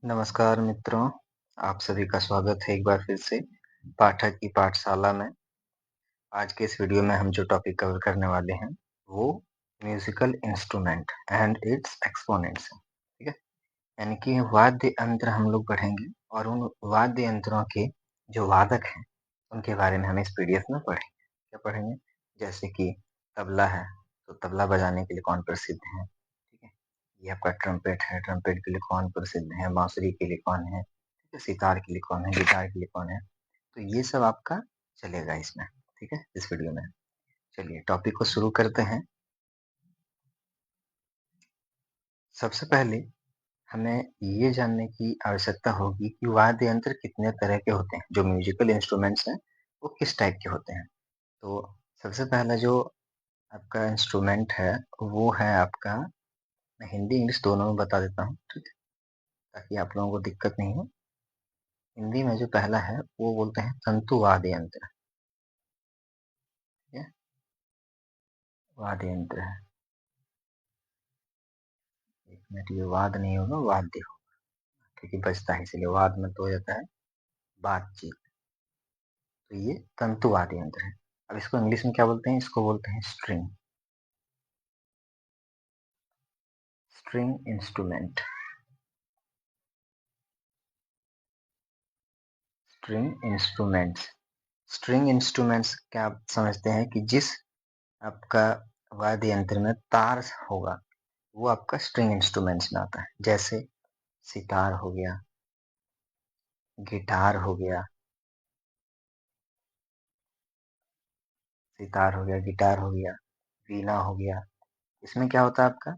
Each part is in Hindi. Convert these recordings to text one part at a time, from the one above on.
नमस्कार मित्रों, आप सभी का स्वागत है एक बार फिर से पाठक की पाठशाला में। आज के इस वीडियो में हम जो टॉपिक कवर करने वाले हैं वो musical instrument and it's exponents है, ठीक है। यानी कि वाद्य यंत्र हम लोग पढ़ेंगे और उन वाद्य यंत्रों के जो वादक हैं उनके बारे में हम इस पीडीएफ में पढ़ेंगे। क्या पढ़ेंगे? जैसे कि तबला है, तो तबला बजाने के लिए कौन प्रसिद्ध है, ठीक है। ये आपका ट्रम्पेट है, ट्रम्पेट के लिए कौन प्रसिद्ध है, बांसुरी के लिए कौन है, ठीक है, सितार के लिए कौन है, गिटार के लिए कौन है। तो ये सब आपका चलेगा इसमें, ठीक है, इस वीडियो में। चलिए टॉपिक को शुरू करते हैं। सबसे पहले हमें ये जानने की आवश्यकता होगी कि वाद्य यंत्र कितने तरह के होते हैं, जो म्यूजिकल इंस्ट्रूमेंट्स हैं वो किस टाइप के होते हैं। तो सबसे पहला जो आपका इंस्ट्रूमेंट है वो है आपका, मैं हिंदी इंग्लिश दोनों में बता देता हूँ, ठीक है, ताकि आप लोगों को दिक्कत नहीं हो। हिंदी में जो पहला है वो बोलते हैं तंतु वाद्य यंत्र, ठीक है, वाद्य यंत्र है। एक मिनट, ये वाद नहीं होगा, वाद्य होगा, क्योंकि बजता है इसलिए वाद में तो हो जाता है बातचीत। तो ये तंतु वाद्य यंत्र है। अब इसको इंग्लिश में क्या बोलते हैं? इसको बोलते हैं string, string instrument, string instruments. String instruments क्या आप समझते हैं कि जिस आपका वाद्य यंत्र में तार होगा वो आपका स्ट्रिंग इंस्ट्रूमेंट्स में आता है। जैसे सितार हो गया, गिटार हो गया, सितार हो गया, गिटार हो गया, वीणा हो गया। इसमें क्या होता है आपका,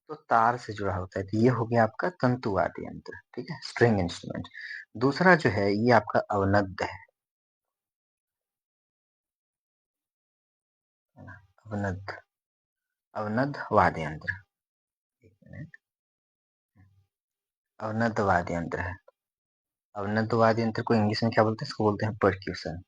तो तार से जुड़ा होता है। तो ये हो गया आपका तंतु वाद्य यंत्र, ठीक है, स्ट्रिंग इंस्ट्रूमेंट। दूसरा जो है ये आपका अवनद्ध है ना, अवनद्ध, अवनद्ध वाद्य यंत्र। एक मिनट, अवनद्ध वाद्य यंत्र है। अवनद्ध वाद्य यंत्र को इंग्लिश में क्या बोलते हैं? इसको बोलते हैं परक्यूशन,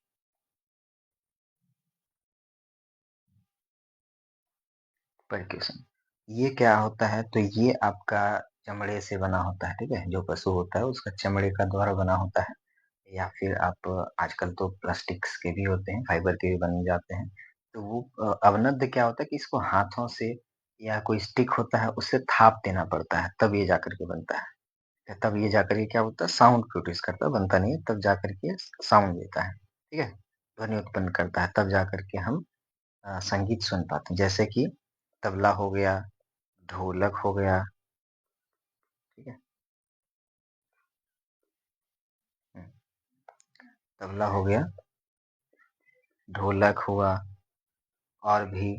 परक्यूशन। ये क्या होता है? तो ये आपका चमड़े से बना होता है, ठीक है, जो पशु होता है उसका चमड़े का द्वारा बना होता है, या फिर आप आजकल तो प्लास्टिक्स के भी होते हैं, फाइबर के भी बन जाते हैं। तो वो अवनद्ध क्या होता है कि इसको हाथों से या कोई स्टिक होता है उससे थाप देना पड़ता है, तब ये जाकर के बनता है। तब ये जाकर के क्या होता है, साउंड प्रोड्यूस करता है, बनता नहीं है, तब जाकर के साउंड देता है, ठीक है, ध्वनि उत्पन्न करता है, तब जाकर के हम संगीत सुन पाते हैं। जैसे कि तबला हो गया, ढोलक हो गया, ठीक है, हम्म, तबला हो गया, ढोलक हुआ, और भी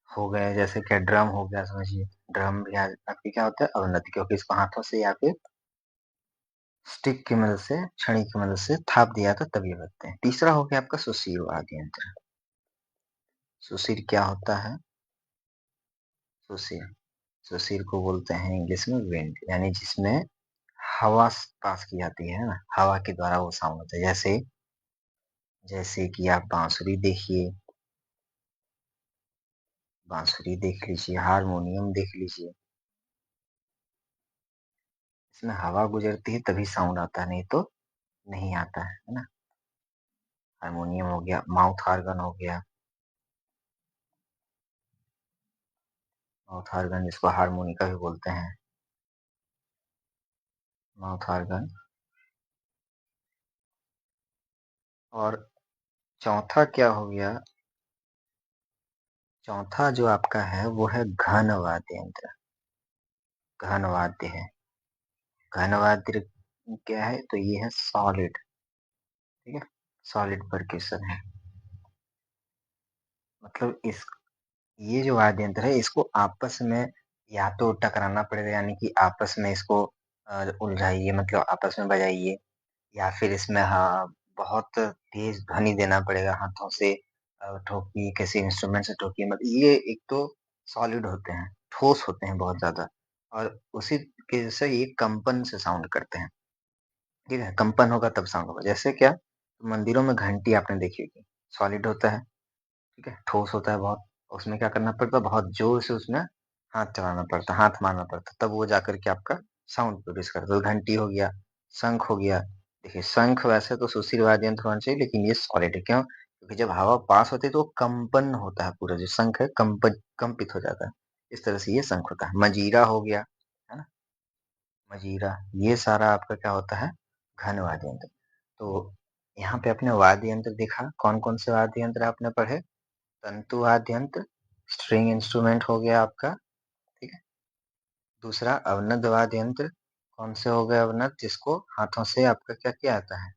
हो गए, जैसे कि ड्रम हो गया, समझिए ड्रम भी आपके क्या होता है, अवनति, क्योंकि इसको हाथों से या फिर स्टिक की मदद से, छड़ी की मदद से थाप दिया था तब ये बनते हैं। तीसरा हो गया आपका सुशीर वाद्य यंत्र। सुशीर क्या होता है? सुशीर, सुशीर को बोलते हैं इंग्लिश में विंड, यानी जिसमें हवा पास की जाती है ना, हवा के द्वारा वो साउंड होता है। जैसे जैसे कि आप बांसुरी देखिए, बांसुरी देख लीजिए, हारमोनियम देख लीजिए, इसमें हवा गुजरती है तभी साउंड आता है, नहीं तो नहीं आता है ना। हारमोनियम हो गया, माउथ ऑर्गन हो गया, माउथ ऑर्गन जिसको हारमोनिका भी बोलते हैं, माउथ ऑर्गन। और चौथा क्या हो गया, चौथा जो आपका है वो है घन वाद्य यंत्र, घन वाद्य है। घन वाद्य क्या है? तो ये है सॉलिड, ठीक है, सॉलिड परक्यूशन है। मतलब इस, ये जो वाद्य यंत्र है इसको आपस में या तो टकराना पड़ेगा, यानी कि आपस में इसको उलझाइए, मतलब आपस में बजाइए, या फिर इसमें हाँ बहुत तेज ध्वनि देना पड़ेगा हाथों से, ठोकिए, किसी इंस्ट्रूमेंट से ठोकिए, मतलब ये एक तो सॉलिड होते हैं, ठोस होते हैं बहुत ज्यादा, और उसी के जैसे ये कंपन से साउंड करते हैं, ठीक है, कंपन होगा तब साउंड होगा। जैसे क्या, मंदिरों में घंटी आपने देखी होगी, सॉलिड होता है, ठीक है, ठोस होता है बहुत, उसमें क्या करना पड़ता है, बहुत जोर से उसमें हाथ चलाना पड़ता है, हाथ मारना पड़ता है, तब वो जाकर के आपका साउंड प्रोड्यूस करता है। तो घंटी हो गया, शंख हो गया। देखिए शंख वैसे तो सुशील वाद्य यंत्र होना चाहिए, लेकिन ये सॉलिड है। क्यों? क्योंकि जब हवा पास होती है तो वो कंपन होता है, पूरा जो शंख है कंपित हो जाता है। इस तरह से ये शंख होता है। मजीरा हो गया, है ना? मजीरा, ये सारा आपका क्या होता है? घन वाद्य यंत्र। तो यहाँ पे अपने वाद्य यंत्र देखा, कौन कौन से वाद्य यंत्र आपने पढ़े? तंतु वाद्य यंत्र, स्ट्रिंग इंस्ट्रूमेंट हो गया आपका, ठीक है। दूसरा अवनद वाद्य यंत्र, कौन से हो गए अवनद? जिसको हाथों से आपका क्या किया जाता है?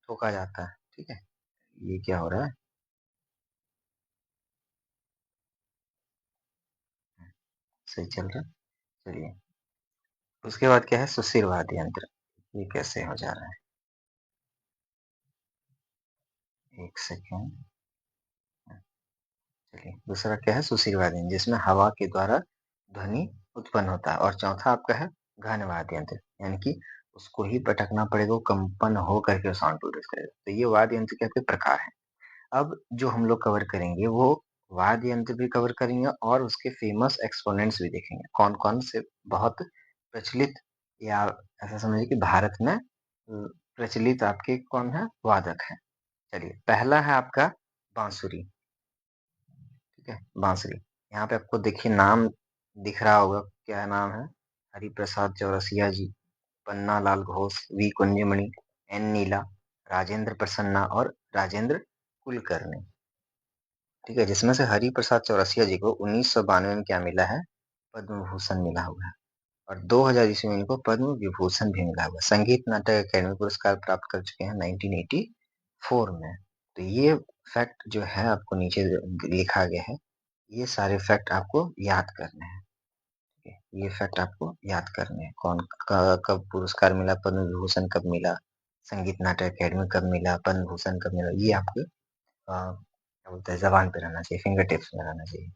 ठोका जाता है, ठीक है। ये क्या हो रहा है? सही चल रहा है, चलिए। उसके बाद क्या है? सुशिर वाद्य यंत्र। ये कैसे हो जा रहा है? एक सेकेंड। चलिए, दूसरा क्या है? सुशिर वाद्य यंत्र, जिसमें हवा के द्वारा ध्वनि उत्पन्न होता है। और चौथा आपका है घन वाद्य यंत्र, यानी कि उसको ही पटकना पड़ेगा, वो कंपन हो करके साउंड प्रोड्यूस करेगा। तो ये वाद्य यंत्र के आपके प्रकार हैं। अब जो हम लोग कवर करेंगे वो वाद्य यंत्र भी कवर करेंगे और उसके फेमस एक्सपोनेंट्स भी देखेंगे, कौन कौन से बहुत प्रचलित, या ऐसा समझिए कि भारत में प्रचलित आपके कौन है वादक है। चलिए, पहला है आपका बांसुरी, ठीक है। बांसुरी, यहाँ पे आपको देखिए नाम दिख रहा होगा, क्या नाम है? हरिप्रसाद चौरसिया जी, पन्ना लाल घोष, वी कुंजमणि, एन नीला, राजेंद्र प्रसन्ना और राजेंद्र कुलकर्णी, ठीक है। जिसमें से हरिप्रसाद चौरसिया जी को 1992 में क्या मिला है? पद्म भूषण मिला हुआ है। और 2000 ईस्वी में इनको पद्म विभूषण भी मिला हुआ है। संगीत नाटक अकेडमी पुरस्कार प्राप्त कर चुके हैं 1984 में। तो ये फैक्ट जो है आपको नीचे लिखा गया है, ये सारे फैक्ट आपको याद करने हैं, ठीक है? ये फैक्ट आपको याद करने हैं, कौन कब पुरस्कार मिला, पद्म विभूषण कब मिला, संगीत नाटक अकेडमी कब मिला, पद्म भूषण कब मिला, ये आपको क्या बोलते हैं, जबान पे रहना चाहिए, फिंगर टिप्स में रहना चाहिए।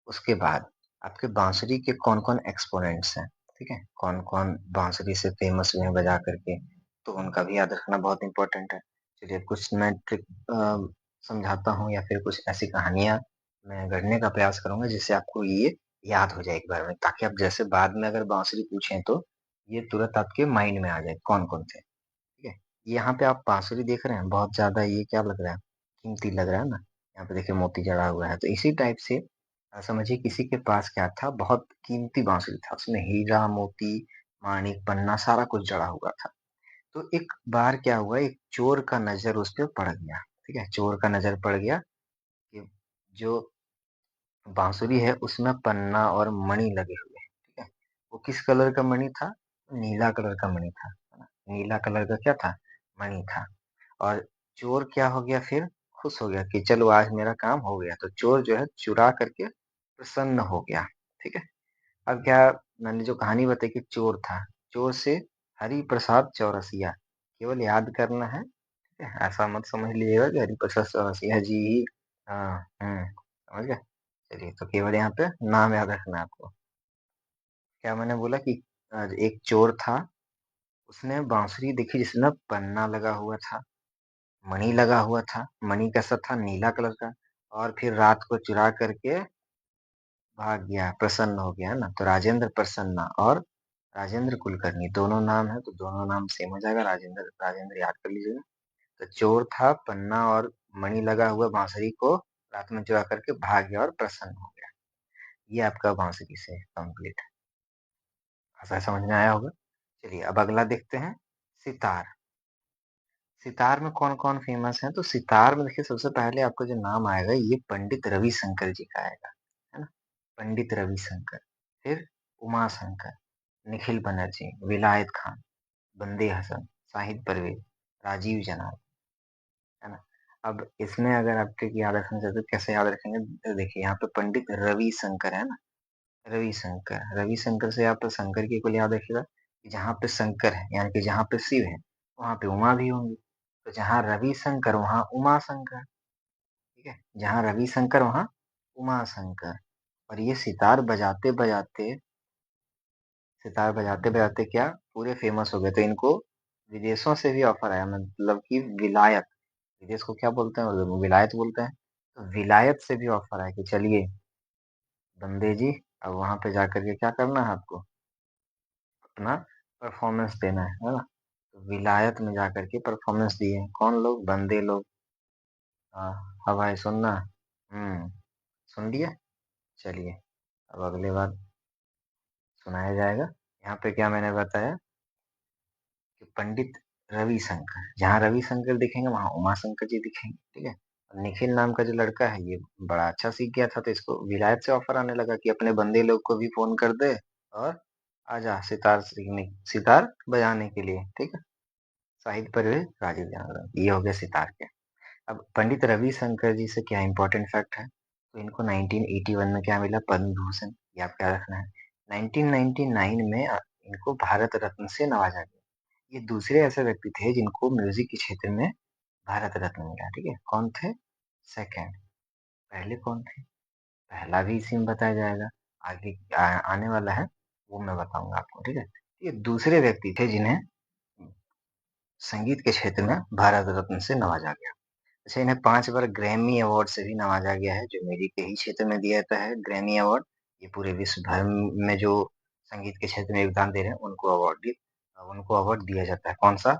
उसके बाद आपके बांसुरी के कौन कौन एक्सपोनेंट्स हैं, ठीक है, कौन कौन बांसुरी से फेमस हुए हैं बजा करके, तो उनका भी याद रखना बहुत इंपॉर्टेंट है। चलिए, कुछ मैं ट्रिक समझाता हूँ, या फिर कुछ ऐसी कहानियां मैं गढ़ने का प्रयास करूंगा जिससे आपको ये याद हो जाए एक बार में, ताकि आप जैसे बाद में अगर बांसुरी पूछें तो ये तुरंत आपके माइंड में आ जाए कौन कौन थे, ठीक है। यहाँ पे आप बांसुरी देख रहे हैं, बहुत ज्यादा ये क्या लग रहा है? कीमती लग रहा है ना। यहाँ पे देखिए मोती जड़ा हुआ है, तो इसी टाइप से समझिए किसी के पास क्या था, बहुत कीमती बांसुरी था, उसमें हीरा मोती माणिक पन्ना सारा कुछ जड़ा हुआ था। तो एक बार क्या हुआ, एक चोर का नजर उस पर पड़ गया, ठीक है। चोर का नजर पड़ गया कि जो बांसुरी है उसमें पन्ना और मणि लगे हुए हैं, ठीक है। वो किस कलर का मणि था? नीला कलर का मणि था, है ना? नीला कलर का क्या था? मणि था। और चोर क्या हो गया फिर? खुश हो गया कि चलो आज मेरा काम हो गया। तो चोर जो है चुरा करके प्रसन्न हो गया, ठीक है। अब क्या, मैंने जो कहानी बताई कि चोर था, चोर से हरि प्रसाद चौरसिया, केवल याद करना है, ठीक है। ऐसा मत समझ लीजिएगा कि हरि प्रसाद चौरसिया जी ही, हाँ, समझ गए। चलिए, तो केवल यहाँ पे नाम याद रखना है आपको। क्या मैंने बोला कि एक चोर था, उसने बांसुरी देखी जिसमें पन्ना लगा हुआ था, मणि लगा हुआ था, मणि कैसा था? नीला कलर का। और फिर रात को चुरा करके भाग गया, प्रसन्न हो गया, है ना। तो राजेंद्र प्रसन्ना और राजेंद्र कुलकर्णी दोनों नाम है, तो दोनों नाम सेम हो जाएगा, राजेंद्र राजेंद्र याद कर लीजिएगा। तो चोर था, पन्ना और मणि लगा हुआ बांसुरी को रात में चुरा करके भाग गया और प्रसन्न हो गया। ये आपका बांसुरी से कंप्लीट, ऐसा समझ में आया होगा। चलिए, अब अगला देखते हैं, सितार। सितार में कौन कौन फेमस है? तो सितार में देखिए सबसे पहले आपका जो नाम आएगा ये पंडित रविशंकर जी का आएगा, है ना। पंडित रविशंकर, फिर उमा शंकर, निखिल बनर्जी, विलायत खान, बंदे हसन, शाहिद परवेज, राजीव जनाब, है ना। अब इसमें अगर आपके याद रखना चाहते हो कैसे याद रखेंगे, तो देखिए यहाँ पे पंडित रविशंकर है ना, रविशंकर, रविशंकर से आप शंकर की को याद रखिएगा कि जहाँ पे शंकर है यानी कि जहाँ पे शिव है वहां पे उमा भी होंगी। तो जहाँ रविशंकर वहां उमा शंकर, ठीक है। जहाँ रविशंकर वहां उमा शंकर। और ये सितार बजाते बजाते क्या पूरे फेमस हो गए। तो इनको विदेशों से भी ऑफर आया, मतलब कि विलायत, विदेश को क्या बोलते हैं उर्दू में? विलायत बोलते हैं। तो विलायत से भी ऑफर आया कि चलिए बंदे जी, अब वहां पे जाकर के क्या करना है आपको? अपना परफॉर्मेंस देना है ना? तो विलायत में जाकर के परफॉर्मेंस दिए। कौन लोग? बंदे लोग। हाँ, हवाएँ सुनना। सुन लिया? चलिए, अब अगली बार सुनाया जाएगा। यहाँ पे क्या मैंने बताया कि पंडित रविशंकर, जहाँ रविशंकर दिखेंगे वहाँ उमाशंकर जी दिखेंगे, ठीक है? और निखिल नाम का जो लड़का है ये बड़ा अच्छा सीख गया था, तो इसको विलायत से ऑफर आने लगा कि अपने बंदे लोग को भी फोन कर दे और आजा सितार बजाने के लिए, ठीक है? साहित्य परिवेश राजीव जानकर, ये हो गया सितार के। अब पंडित रविशंकर जी से क्या इंपॉर्टेंट फैक्ट है, तो इनको 1981 में क्या मिला? पद्म भूषण। ये आप क्या रखना है। 1999 में इनको भारत रत्न से नवाजा गया। ये दूसरे ऐसे व्यक्ति थे जिनको म्यूजिक के क्षेत्र में भारत रत्न मिला, ठीक है? कौन थे? सेकंड। पहले कौन थे? पहला भी इसी में बताया जाएगा। आगे आने वाला है वो मैं बताऊंगा आपको, ठीक है? ये दूसरे व्यक्ति थे जिन्हें संगीत के क्षेत्र में भारत रत्न से नवाजा गया। अच्छा, इन्हें 5 बार ग्रैमी अवार्ड से भी नवाजा गया है, जो म्यूजिक के ही क्षेत्र में दिया जाता है ग्रैमी अवार्ड। ये पूरे विश्व भर में जो संगीत के क्षेत्र में योगदान दे रहे हैं उनको अवार्ड दिया जाता है। कौन सा?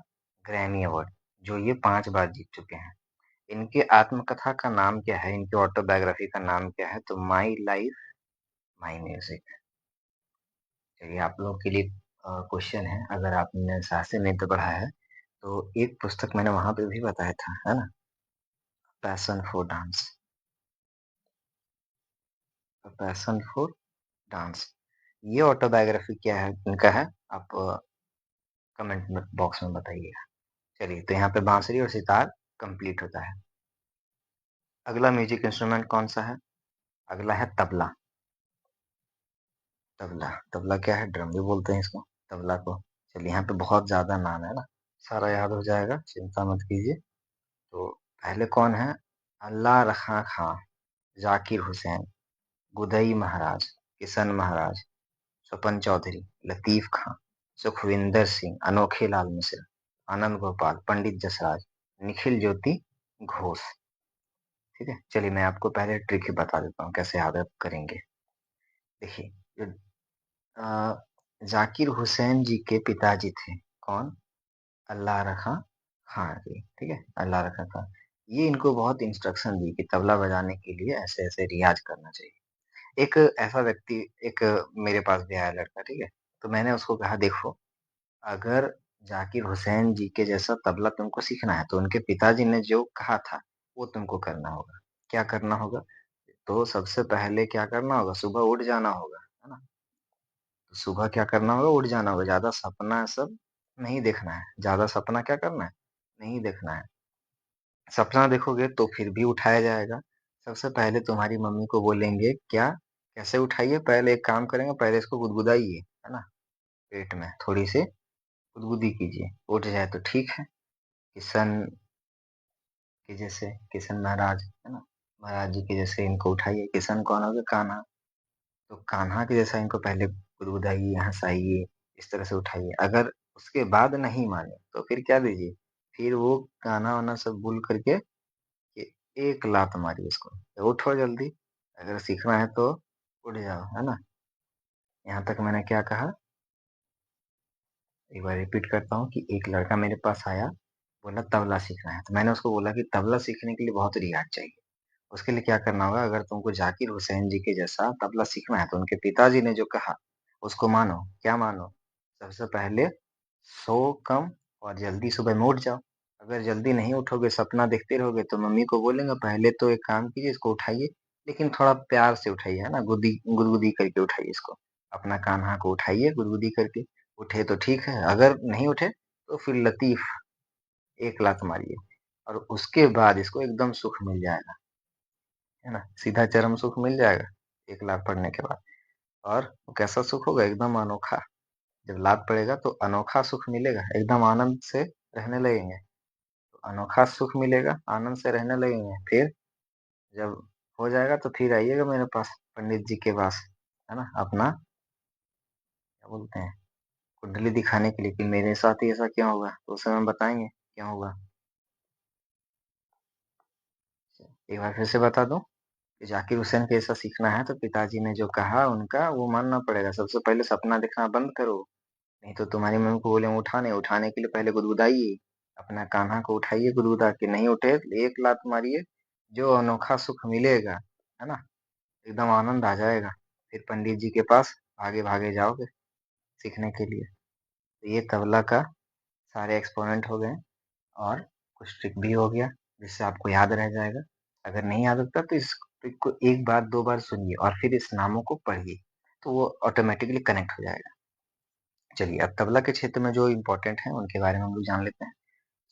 ग्रैमी अवार्ड, जो ये 5 बार जीत चुके हैं। इनके आत्मकथा का नाम क्या है? इनकी ऑटोबायोग्राफी का नाम क्या है? तो माई लाइफ माई म्यूजिक। चलिए, आप लोगों के लिए क्वेश्चन है, अगर आपने शास्त्रीय नृत्य पढ़ा है तो एक पुस्तक मैंने वहां पे भी बताया था, है ना? Passion for dance. Passion for dance, ये ऑटोबायोग्राफी क्या है इनका है, आप कमेंट में बॉक्स में बताइएगा। चलिए, तो यहाँ पे बांसुरी और सितार कंप्लीट होता है। अगला म्यूजिक इंस्ट्रूमेंट कौन सा है? अगला है तबला। तबला, तबला क्या है? ड्रम भी बोलते हैं इसको, तबला को। चलिए, यहाँ पे बहुत ज्यादा नाम है ना, सारा याद हो जाएगा, चिंता मत कीजिए। तो पहले कौन है? अल्लाह रखा खां, जाकिर हुसैन, गुदई महाराज, किशन महाराज, स्वपन चौधरी, लतीफ खां, सुखविंदर सिंह, अनोखे लाल मिश्र, आनंद गोपाल, पंडित जसराज, निखिल ज्योति घोष। ठीक है, चलिए मैं आपको पहले ट्रिक ही बता देता हूँ कैसे याद आप करेंगे। देखिए, जो जाकिर हुसैन जी के पिताजी थे, कौन? अल्लाह रखा खां जी, ठीक है? अल्लाह रखा खां, ये इनको बहुत इंस्ट्रक्शन दी कि तबला बजाने के लिए ऐसे ऐसे रियाज करना चाहिए। एक ऐसा व्यक्ति, एक मेरे पास भी आया लड़का, ठीक है? तो मैंने उसको कहा, देखो, अगर जाकिर हुसैन जी के जैसा तबला तुमको सीखना है तो उनके पिताजी ने जो कहा था वो तुमको करना होगा। क्या करना होगा? तो सबसे पहले क्या करना होगा? सुबह उठ जाना होगा, है ना? तो सुबह क्या करना होगा? उठ जाना होगा। ज्यादा सपना सब नहीं देखना है। ज्यादा सपना क्या करना है? नहीं देखना है। सपना देखोगे तो फिर भी उठाया जाएगा। सबसे पहले तुम्हारी मम्मी को बोलेंगे, क्या? कैसे उठाइए? पहले एक काम करेंगे, पहले इसको गुदगुदाइए, है ना? पेट में थोड़ी सी गुदगुदी कीजिए, उठ जाए तो ठीक है। किशन के जैसे, किशन महाराज, है ना? महाराज जी के जैसे इनको उठाइए। किशन कौन हो गया? कान्हा। तो कान्हा के जैसा इनको पहले गुदगुदाइए, हंसाइए, इस तरह से उठाइए। अगर उसके बाद नहीं माने तो फिर क्या दीजिए? फिर वो गाना वाना सब भूल करके कि एक लात मारी उसको, तो उठो जल्दी। अगर सीखना है तो उठ जाओ, है ना? यहाँ तक मैंने क्या कहा, एक बार रिपीट करता हूँ कि एक लड़का मेरे पास आया, बोला तबला सीखना है। तो मैंने उसको बोला कि तबला सीखने के लिए बहुत रियाज चाहिए। उसके लिए क्या करना होगा? अगर तुमको जाकिर हुसैन जी के जैसा तबला सीखना है तो उनके पिताजी ने जो कहा उसको मानो। क्या मानो? सबसे पहले सो कम और जल्दी सुबह में उठ जाओ। अगर जल्दी नहीं उठोगे, सपना देखते रहोगे, तो मम्मी को बोलेंगे पहले तो एक काम कीजिए, इसको उठाइए, लेकिन थोड़ा प्यार से उठाइए, है ना? गुदगुदी करके उठाइए इसको। अपना कान्हा को उठाइए गुदगुदी करके। उठे तो ठीक है, अगर नहीं उठे तो फिर लतीफ एक लात मारिए, और उसके बाद इसको एकदम सुख मिल जाएगा, है ना? सीधा चरम सुख मिल जाएगा एक लात पड़ने के बाद। और वो कैसा सुख होगा? एकदम अनोखा। जब लात पड़ेगा तो अनोखा सुख मिलेगा, एकदम आनंद से रहने लगेंगे। तो अनोखा सुख मिलेगा, आनंद से रहने लगेंगे। फिर जब हो जाएगा तो फिर आइएगा मेरे पास, पंडित जी के पास, है ना? अपना क्या बोलते हैं, कुंडली दिखाने के लिए कि मेरे साथ ही ऐसा क्यों होगा, तो उस समय बताएंगे क्यों होगा। एक बार फिर से बता दूं कि जाकिर हुसैन के ऐसा सीखना है तो पिताजी ने जो कहा उनका वो मानना पड़ेगा। सबसे पहले सपना देखना बंद करो, नहीं तो तुम्हारी मम्मी को बोले उठाने उठाने के लिए पहले गुदगुदाइए, अपना कान्हा को उठाइए गुदगुदा के, नहीं उठे तो एक लात मारिए, जो अनोखा सुख मिलेगा, है ना, एकदम आनंद आ जाएगा। फिर पंडित जी के पास भागे भागे जाओगे सीखने के लिए। तो ये तबला का सारे एक्सपोनेंट हो गए, और कुछ ट्रिक भी हो गया जिससे आपको याद रह जाएगा। अगर नहीं याद होता तो इस ट्रिक को एक बार दो बार सुनिए और फिर इस नामों को पढ़िए, तो वो ऑटोमेटिकली कनेक्ट हो जाएगा। चलिए अब तबला के क्षेत्र में जो इम्पोर्टेंट है उनके बारे में हम लोग जान लेते हैं।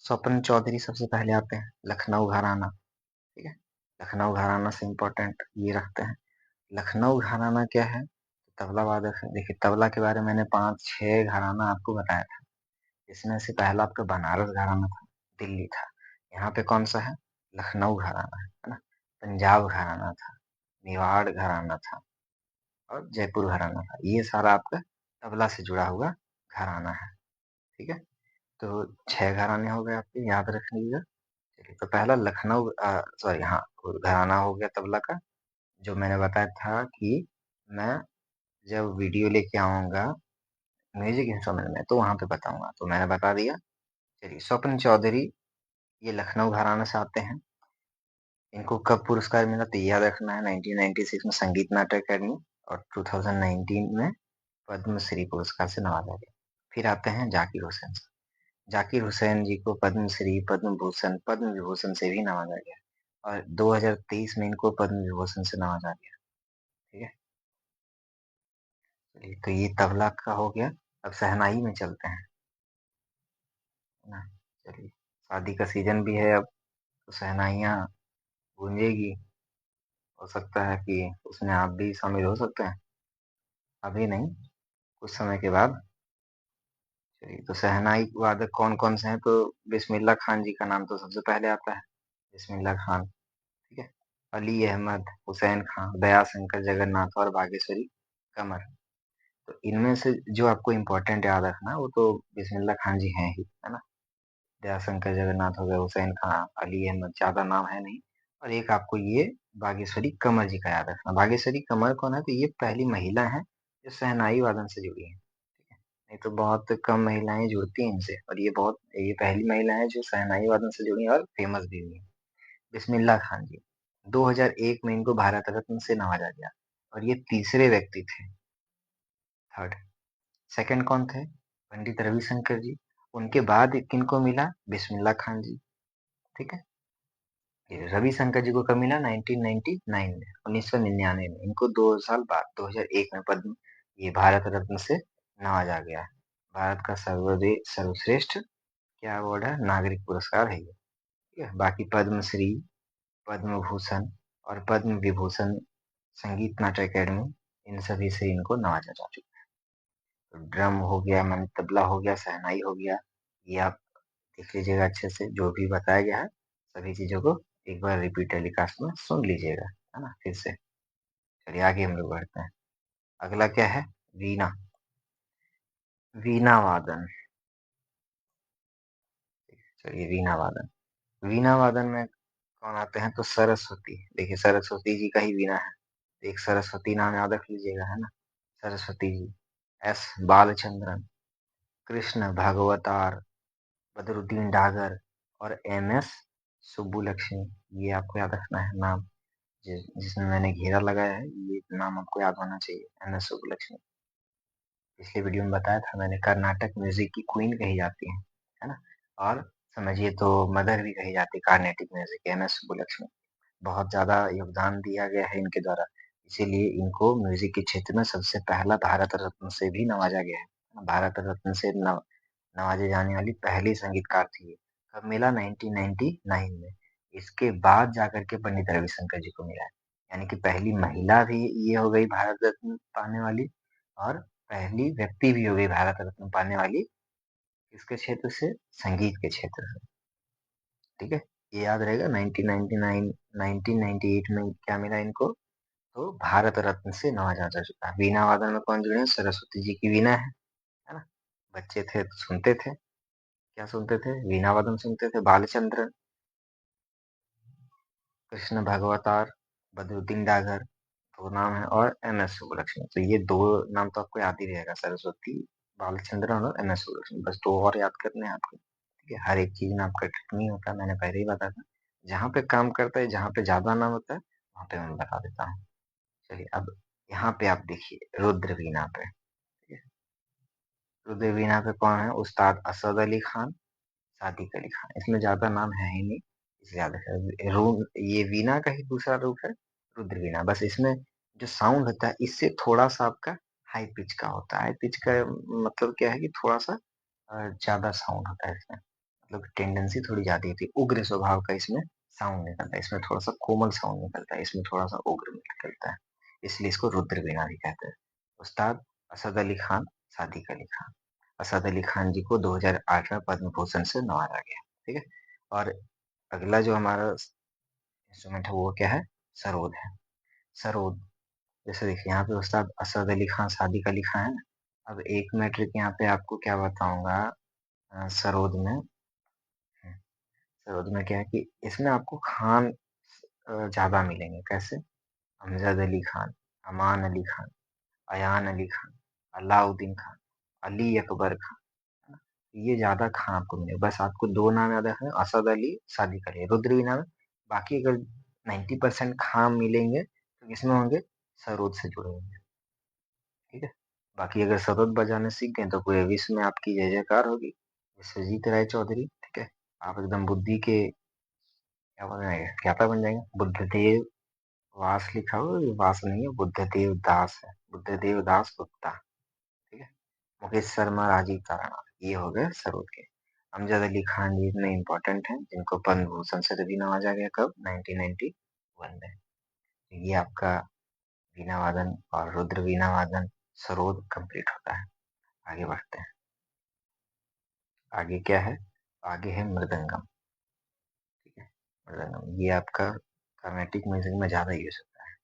स्वपन चौधरी सबसे पहले आते हैं, लखनऊ घराना। ठीक है, लखनऊ घराना से इम्पोर्टेंट ये रखते हैं। लखनऊ घराना क्या है? तबला वादक है। देखिए तबला के बारे में मैंने 5-6 घराना आपको बताया था। इसमें से पहला आपका बनारस घराना था, दिल्ली था। यहाँ पे कौन सा है? लखनऊ घराना है ना। पंजाब घराना था, मेवाड़ घराना था, और जयपुर घराना था। ये सारा आपका तबला से जुड़ा हुआ घराना है। ठीक है, तो 6 घराने हो गए आपके, याद रख लीजिएगा। चलिए तो पहला लखनऊ सॉरी हाँ, घराना हो गया तबला का, जो मैंने बताया था कि मैं जब वीडियो लेके आऊंगा म्यूजिक इंस्ट्रूमेंट में तो वहां पे बताऊंगा, तो मैंने बता दिया। चलिए स्वपन चौधरी ये लखनऊ घराना से आते हैं। इनको कब पुरस्कार मिला तो याद रखना है, 1996 में संगीत नाटक अकेडमी, और 2019 में पद्मश्री पुरस्कार से नवाजा गया। फिर आते हैं जाकिर हुसैन से। जाकिर हुसैन जी को पद्मश्री, पद्म भूषण, पद्म विभूषण से भी नवाजा गया, और 2023 में इनको पद्म विभूषण से नवाजा गया। ठीक है, चलिए तो ये तबला का हो गया। अब शहनाई में चलते हैं ना। चलिए, शादी का सीजन भी है अब, तो शहनाइयाँ गूंजेगी। हो सकता है कि उसमें आप भी शामिल हो सकते हैं, अभी नहीं, कुछ समय के बाद। चलिए तो शहनाई वादक कौन कौन से हैं? तो बिस्मिल्लाह खान जी का नाम तो सबसे पहले आता है, बिस्मिल्लाह खान। ठीक है, अली अहमद, हुसैन खान, दयाशंकर जगन्नाथ और बागेश्वरी कमर। तो इनमें से जो आपको इम्पोर्टेंट याद रखना है वो तो बिस्मिल्लाह खान जी हैं ही, है ना। दयाशंकर जगन्नाथ हो गए, हुसैन खान, अली अहमद, ज्यादा नाम है नहीं। और एक आपको ये बागेश्वरी कमर जी का याद रखना। बागेश्वरी कमर कौन है? तो ये पहली महिला है जो शहनाई वादन से जुड़ी है। ठीक है, नहीं तो बहुत कम महिलाएं जुड़ती हैं इनसे, और ये पहली महिला है जो शहनाई वादन से जुड़ी है और फेमस भी हुई है। बिस्मिल्लाह खान जी, 2001 में इनको भारत रत्न से नवाजा गया, और ये तीसरे व्यक्ति थे, थर्ड। सेकंड कौन थे? पंडित रविशंकर जी। उनके बाद किनको मिला? बिस्मिल्लाह खान जी। ठीक है, ये रविशंकर जी को कब मिला? 1999 में, 1999 में। इनको 2 साल बाद 2001 में पद्म ये भारत रत्न से नवाजा गया है। भारत का सर्वश्रेष्ठ क्या अवार्ड है? नागरिक पुरस्कार है ये। ठीक है, बाकी पद्मश्री, पद्म भूषण और पद्म विभूषण संगीत नाटक अकेडमी, इन सभी से इनको नवाजा जा चुका है। तो ड्रम हो गया, मन तबला हो गया, शहनाई हो गया, ये आप देख लीजिएगा अच्छे से, जो भी बताया गया है सभी चीजों को एक बार रिपीट टेलीकास्ट में सुन लीजिएगा, है ना, फिर से। चलिए आगे हम लोग बढ़ते हैं। अगला क्या है? वीणा। वीणा वादन। चलिए वीणा वादन, वीणा वादन में कौन आते हैं? तो सरस्वती। देखिए सरस्वती जी का ही वीणा है, एक सरस्वती नाम याद रख लीजिएगा, है ना। सरस्वती जी, एस बालचंद्रन, कृष्ण भागवतार, बदरुद्दीन डागर, और एम एस सुब्बुलक्ष्मी। ये आपको याद रखना है नाम, जिसमें मैंने घेरा लगाया है, ये नाम आपको याद होना चाहिए, एम एस सुब्बुलक्ष्मी। पिछले वीडियो में बताया था मैंने, कर्नाटक म्यूजिक की क्वीन कही जाती है ना। और समझिए तो मदर भी कही जाती है Carnatic music, M S Subbulakshmi. बहुत ज्यादा योगदान दिया गया है इनके द्वारा, इसीलिए इनको म्यूजिक के क्षेत्र में सबसे पहला भारत रत्न से भी नवाजा गया है। भारत रत्न से नवाजे जाने वाली पहली संगीतकार थी ये। कब मिला? 1999 में। इसके बाद जाकर के पंडित रविशंकर जी को मिला है। यानी कि पहली महिला भी ये हो गई भारत रत्न पाने वाली, और पहली व्यक्ति भी हो गई भारत रत्न पाने वाली, किसके क्षेत्र से? संगीत के क्षेत्र से। ठीक है, ये याद रहेगा। 1999 1998 में क्या मिला इनको? तो भारत रत्न से नवाजा जा चुका है। वीणा वादन में कौन जुड़े हैं? सरस्वती जी की वीणा है ना। बच्चे थे तो सुनते थे, क्या सुनते थे? वीणा वादन सुनते थे। बालचंद्र, कृष्ण भगवतार, बदरुद्दीन डागर, दो नाम है, और एम एस सुब्बलक्ष्मी। तो ये दो नाम तो आपको याद ही रहेगा, सरस्वती, बालचंद्रन और MS सुब्रमण्यम, बस 2 और याद करने हैं आपको। ठीक है, हर एक चीज़ में आपका ट्रिक नहीं होता, मैंने पहले ही बताया था। जहाँ पे काम करता है, जहाँ पे ज़्यादा नाम होता है, वहाँ पे मैं बता देता हूँ। चलिए अब यहाँ पे आप देखिए रुद्र वीणा पे, ठीक है? रुद्र वीणा पे कौन है? उस्ताद असद अली खान, सादिक अली खान। इसमें ज़्यादा नाम है ही नहीं, इसलिए याद रखिए। ये वीणा का ही दूसरा रूप है रुद्र वीणा। बस इसमें जो साउंड होता है इससे थोड़ा-सा आपका हाई पिच का होता है। हाई पिच का मतलब क्या है कि थोड़ा-सा ज़्यादा साउंड होता है इसमें, मतलब टेंडेंसी थोड़ी ज़्यादा होती है। उग्र स्वभाव का इसमें साउंड निकलता है, इसमें थोड़ा-सा कोमल साउंड निकलता है, इसमें थोड़ा-सा उग्र निकलता है, इसलिए इसको रुद्र वीणा भी कहते हैं। उस्ताद असद अली खान, सादिक अली खान। असद अली खान जी को 2008 में पद्म भूषण से नवाजा गया, ठीक है? और अगला जो हमारा इंस्ट्रूमेंट है वो क्या है? सरोद है। सरोद, जैसे देखिए यहाँ पे उस्ताद असद अली खान, सादिक अली खान है ना। अब एक मैं ट्रिक यहाँ पे आपको क्या बताऊंगा सरोद में। सरोद में क्या है कि इसमें आपको खान ज्यादा मिलेंगे। कैसे? अमजद अली खान, अमान अली खान, अयान अली खान, अलाउद्दीन खान, अली अकबर खान, है ना? ये ज्यादा खान आपको मिलेगा। बस आपको 2 नाम याद रखना, असद अली, सादिक अली, रुद्र वीणा में। बाकी अगर 90% खान मिलेंगे तो किसमें होंगे? सरोद से जुड़े होंगे, ठीक है? बाकी अगर सरोद बजाने सीख गए तो पूरे विश्व में आपकी जय जयकार होगी। विश्वजीत राय चौधरी, ठीक है? आप एकदम बुद्धि के क्या बन जाएंगे? ज्ञाता बन जाएंगे। बुद्धदेव वास लिखा हो, ये वास नहीं है, बुद्धदेव दास है, बुद्धदेव दास गुप्ता, ठीक है? मुकेश शर्मा, राजीव तारानाथ, ये हो गए सरोद के। अमजद अली खान जी इतने इंपॉर्टेंट हैं जिनको पद्म भूषण से भी नवाजा गया, कब? 1991 में। तो ये आपका वीणा वादन और रुद्र वीणा वादन सरोद कंप्लीट होता है। आगे बढ़ते हैं। आगे क्या है? आगे है मृदंगम, ठीक है? मृदंगम ये आपका कर्नाटिक म्यूजिक में ज्यादा यूज होता है।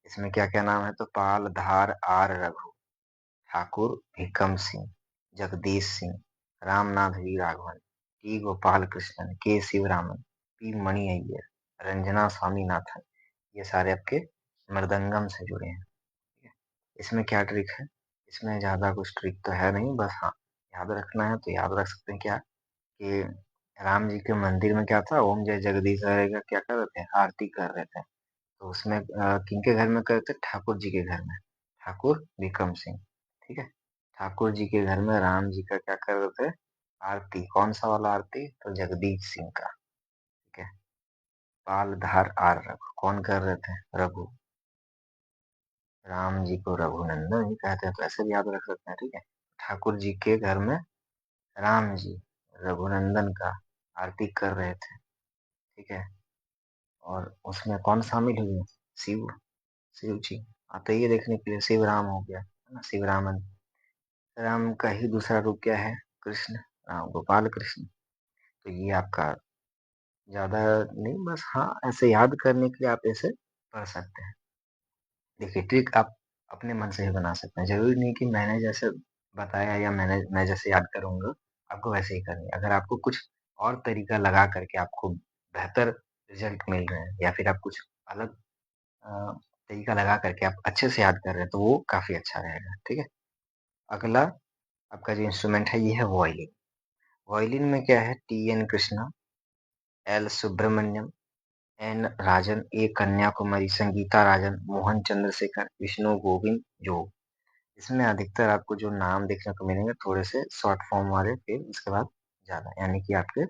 इसमें क्या क्या नाम है? तो Pal Dhar R Raghu, Thakur Bhikam Singh, Jagdish Singh, Ramnath V Raghavan, T Gopal Krishnan, K Sivaraman, P Mani Iyer, Ranjana Swaminathan, ये सारे आपके मृदंगम से जुड़े हैं, ठीक है? इसमें क्या ट्रिक है? इसमें ज्यादा कुछ ट्रिक तो है नहीं, बस हाँ याद रखना है तो याद रख सकते हैं। क्या कि राम जी के मंदिर में क्या था? ओम जय जगदीश हरे का क्या कर रहे थे? आरती कर रहे थे। तो उसमें किनके घर में करते? ठाकुर जी के घर में, ठाकुर विक्रम सिंह, ठीक है? ठाकुर जी के घर में राम जी का क्या कर रहे थे? आरती। कौन सा वाला आरती? तो जगदीश सिंह का, ठीक है? पाल धार आर रघु, कौन कर रहे थे? रघु। राम जी को रघुनंदन ही कहते हैं, तो ऐसे भी याद रख सकते हैं, ठीक है? ठाकुर जी के घर में राम जी रघुनंदन का आरती कर रहे थे, ठीक है? और उसमें कौन शामिल हुए? शिव, शिव जी। हाँ, तो ये देखने के लिए शिव राम हो गया, है ना? शिव रामन। राम का ही दूसरा रूप क्या है? कृष्ण, राम गोपाल कृष्ण। तो ये आपका ज्यादा नहीं, बस हाँ ऐसे याद करने के लिए आप ऐसे पढ़ सकते हैं। देखिए ट्रिक आप अपने मन से ही बना सकते हैं, जरूरी नहीं कि मैंने जैसे बताया या मैं जैसे याद करूंगा आपको वैसे ही करनी है। अगर आपको कुछ और तरीका लगा करके आपको बेहतर रिजल्ट मिल रहे हैं या फिर आप कुछ अलग अ, तरीका लगा करके आप अच्छे से याद कर रहे हैं तो वो काफी अच्छा रहेगा, ठीक है? अगला आपका जो इंस्ट्रूमेंट है ये है वॉयलिन। वॉयलिन में क्या है? TN Krishna, L Subramaniam, N Rajan, A Kanyakumari, Sangeeta राजन, मोहन चंद्रशेखर, विष्णु गोविंद जोग। इसमें अधिकतर आपको जो नाम देखने को मिलेंगे थोड़े से शॉर्ट फॉर्म वाले, फिर उसके बाद ज्यादा, यानी कि आपके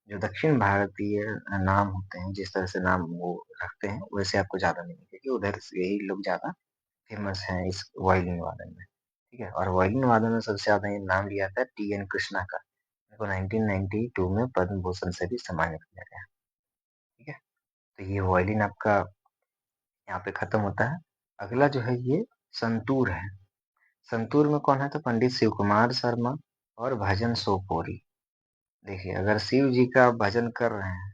जो दक्षिण भारतीय नाम होते हैं, जिस तरह से नाम वो रखते हैं वैसे आपको ज्यादा मिलेंगे, क्योंकि उधर से यही लोग ज्यादा फेमस हैं इस वायलिन वादन में, ठीक है? और वायलिन वादन में सबसे ज्यादा ये नाम लिया था TN कृष्णा का, इनको 1992 में पद्म भूषण से भी सम्मानित किया गया, ठीक है? तो ये वायलिन आपका यहाँ पे खत्म होता है। अगला जो है ये संतूर है। संतूर में कौन है? तो पंडित शिव कुमार शर्मा और भजन सोपोरी। देखिए अगर शिव जी का आप भजन कर रहे हैं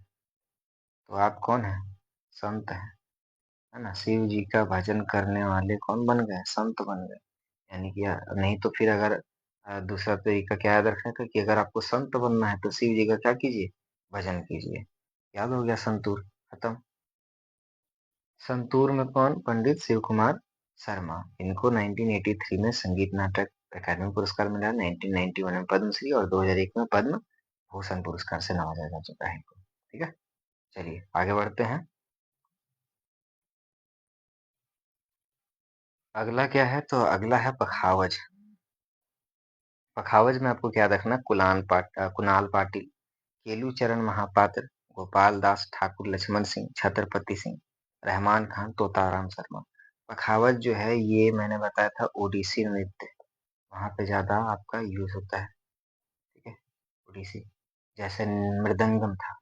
तो आप कौन है? संत हैं, है ना? शिव जी का भजन करने वाले कौन बन गए? संत बन गए। यानी कि नहीं तो फिर अगर दूसरा तरीका क्या याद रखने का कि अगर आपको संत बनना है तो शिव जी का क्या कीजिए? भजन कीजिए। याद हो गया संतूर, खत्म। संतूर में कौन? पंडित शिव कुमार शर्मा। इनको 1983 में संगीत नाटक अकादमी पुरस्कार मिला है, 1991 में पद्मश्री और 2001 में पद्म भूषण पुरस्कार से नवाजा जा चुका है इनको। ठीक है, चलिए आगे बढ़ते हैं। अगला क्या है, तो अगला है पखावज। पखावज में आपको क्या रखना, कुणाल पाटिल, केलूचरण महापात्र, गोपाल दास ठाकुर, लक्ष्मण सिंह, छत्रपति सिंह, रहमान खान, तोताराम शर्मा। पखावज जो है ये मैंने बताया था ओडिसी नृत्य, वहां पे ज्यादा आपका यूज होता है। ठीक है, ओडिसी, जैसे मृदंगम था,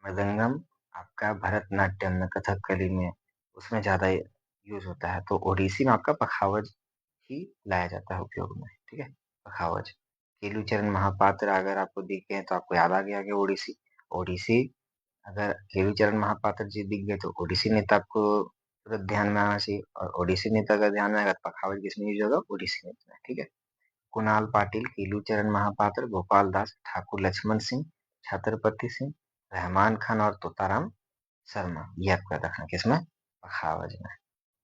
मृदंगम आपका भरतनाट्यम में, कथकली में, उसमें ज्यादा यूज होता है। तो ओडिसी में आपका पखावज ही लाया जाता है उपयोग में। ठीक है, पखावज। केलूचरण महापात्र अगर आपको दिखे तो आपको याद आ गया कि ओडिसी, ओडिसी। अगर केलूचरण महापात्र जी दिख गए तो ओडिसी नृत्य आपको तुरंत ध्यान में आना चाहिए, और ओडिसी नृत्य अगर ध्यान में आएगा तो पखावज किसमें यूज होगा, ओडिसी नृत्य में। ठीक है, कुणाल पाटिल, केलूचरण महापात्र, गोपाल दास ठाकुर, लक्ष्मण सिंह, छत्रपति सिंह, रहमान खान और तोताराम शर्मा, ये आपका रखना किसमें, पखावज में।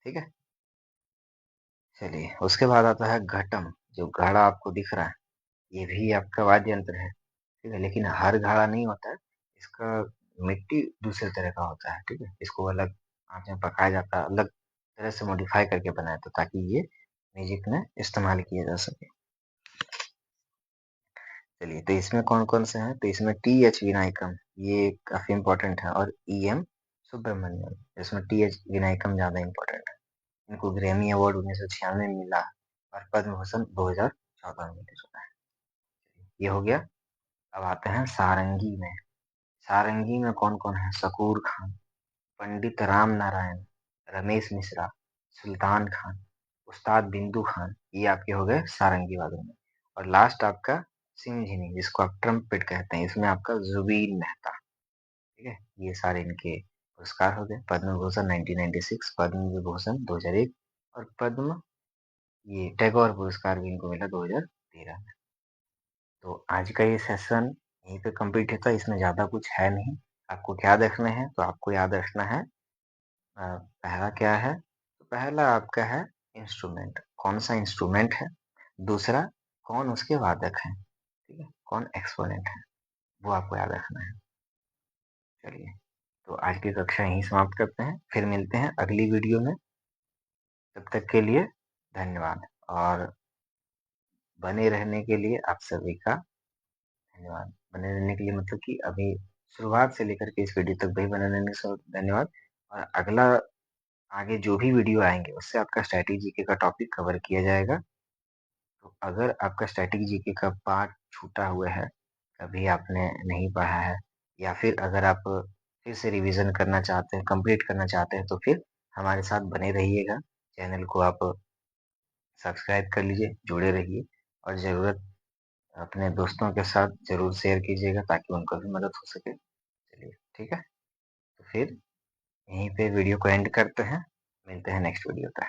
ठीक है, चलिए उसके बाद आता है घटम। जो घड़ा आपको दिख रहा है ये भी आपका वाद्य यंत्र है। ठीक है, लेकिन हर घड़ा नहीं होता है, इसका मिट्टी दूसरे तरह का होता है। ठीक है, इसको अलग आंच में पकाया जाता है, अलग तरह से मॉडिफाई करके बनाया तो ताकि ये म्यूजिक में इस्तेमाल किया जा सके। चलिए, तो इसमें कौन कौन से हैं, तो इसमें टी एच विनायकम, ये काफी इंपॉर्टेंट है, और ई एम सुब्रमण्यम। इसमें टी एच विनायकम ज्यादा इंपॉर्टेंट है। इनको ग्रैमी अवार्ड 1996 में मिला और पद्म भूषण 2014 में मिल चुका है। ये हो गया। अब आते हैं सारंगी में। सारंगी में कौन कौन है, शकूर खान, पंडित राम नारायण, रमेश मिश्रा, सुल्तान खान, उस्ताद बिंदु खान, ये आपके हो गए सारंगी वादों में। और लास्ट आपका सिंझनी, जिसको आप ट्रम्पेट कहते हैं, इसमें आपका जुबीन मेहता। ठीक है, ये सारे इनके पुरस्कार हो गए। पद्म भूषण 1996, पद्म विभूषण 2001, और पद्म ये टैगोर पुरस्कार भी इनको मिला 2013 में। तो आज का ये सेशन यहीं पे कंप्लीट होता है, इसमें ज़्यादा कुछ है नहीं। आपको क्या देखना है, तो आपको याद रखना है पहला क्या है, तो पहला आपका है इंस्ट्रूमेंट, कौन सा इंस्ट्रूमेंट है। दूसरा, कौन उसके वादक हैं। ठीक है, कौन एक्सपोनेंट है, वो आपको याद रखना है। चलिए, तो आज की कक्षा यहीं समाप्त करते हैं, फिर मिलते हैं अगली वीडियो में। तब तक के लिए धन्यवाद, और बने रहने के लिए आप सभी का धन्यवाद। बने रहने के लिए मतलब कि अभी शुरुआत से लेकर के इस वीडियो तक भी बने रहने से धन्यवाद। और अगला आगे जो भी वीडियो आएंगे उससे आपका स्टैटिक जीके का टॉपिक कवर किया जाएगा। तो अगर आपका स्टैटिक जीके का पार्ट छूटा हुआ है, कभी आपने नहीं पढ़ा है, या फिर अगर आप फिर से रिवीजन करना चाहते हैं, कंप्लीट करना चाहते हैं, तो फिर हमारे साथ बने रहिएगा। चैनल को आप सब्सक्राइब कर लीजिए, जुड़े रहिए, और ज़रूरत अपने दोस्तों के साथ ज़रूर शेयर कीजिएगा ताकि उनको भी मदद हो सके। चलिए ठीक है, तो फिर यहीं पे वीडियो को एंड करते हैं, मिलते हैं नेक्स्ट वीडियो पे।